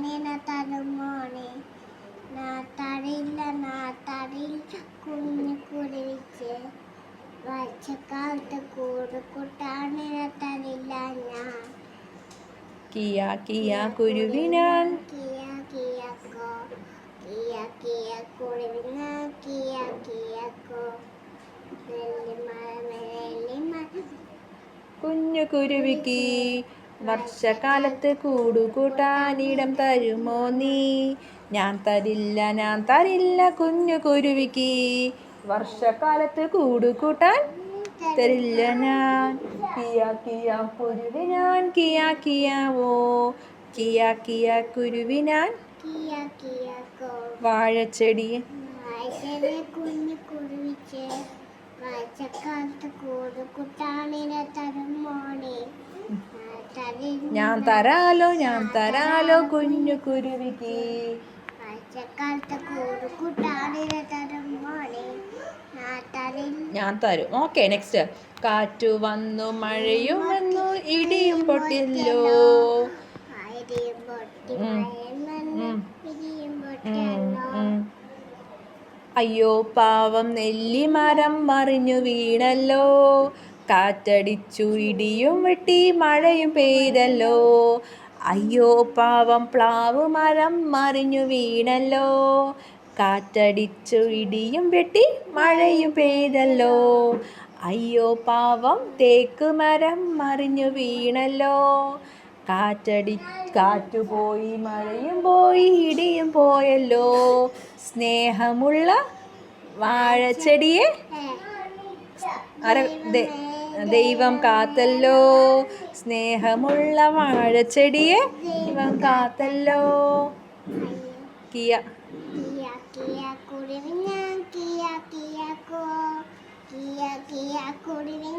കുട്ടാണിന തരുമോനെ നാത്തറിയില്ല കുഞ്ഞു കുരുവിച്ച് വർഷക്കാലത്ത് കുട്ടാണിന തരില്ല ഞാൻ കിയ കിയ കുരുവിനാൻ കിയ കിയക്കോ കിയ കിയ കുരുവിന കിയ കിയക്കോ കുഞ്ഞു കുരുവിക്ക് വർഷകാലത്ത് കൂടുകൂട്ടാനിടം തരുമോ നീ? ഞാൻ തരില്ല കുഞ്ഞു കുരുവിക്ക് വർഷകാലത്ത് കൂടുകൂട്ടാൻ തരില്ല ഞാൻ. കിയ കിയ കുരുവിനാൻ കിയ കിയാവോ കിയ കിയ കുരുവിനാൻ കിയ കിയക്കോ വാഴച്ചെടി കുഞ്ഞു കുരുവിച്ച് വർഷക്കാലത്ത് കുട്ടാണിനെ തരുമോനെ ഞാൻ തരാലോ കുഞ്ഞു കുരുവിക്ക് വർഷക്കാലത്ത് കുട്ടാണിനെ തരുമോനെ ഞാൻ തരും. Okay, next. കാറ്റു വന്നു മഴയും വന്നു ഇടിയും പൊട്ടില്ലോ. അയ്യോ പാവം നെല്ലിമരം മറിഞ്ഞു വീണല്ലോ. കാറ്റടിച്ചു ഇടിയും വെട്ടി മഴയും പെയ്തല്ലോ. അയ്യോ പാവം പ്ലാവ് മരം മറിഞ്ഞു വീണല്ലോ. കാറ്റടിച്ചു ഇടിയും വെട്ടി മഴയും പെയ്തല്ലോ. അയ്യോ പാവം തേക്ക് മരം മറിഞ്ഞു വീണല്ലോ. കാറ്റുപോയി മഴയും പോയി ഇടിയും പോയല്ലോ. സ്നേഹമുള്ള വാഴച്ചെടിയെ ദൈവം കാത്തല്ലോ. സ്നേഹമുള്ള വാഴച്ചെടിയെ ദൈവം കാത്തല്ലോ. കിയ കുരുവിന കിയ കിയക്കോ കിയ കിയ കുരുവിന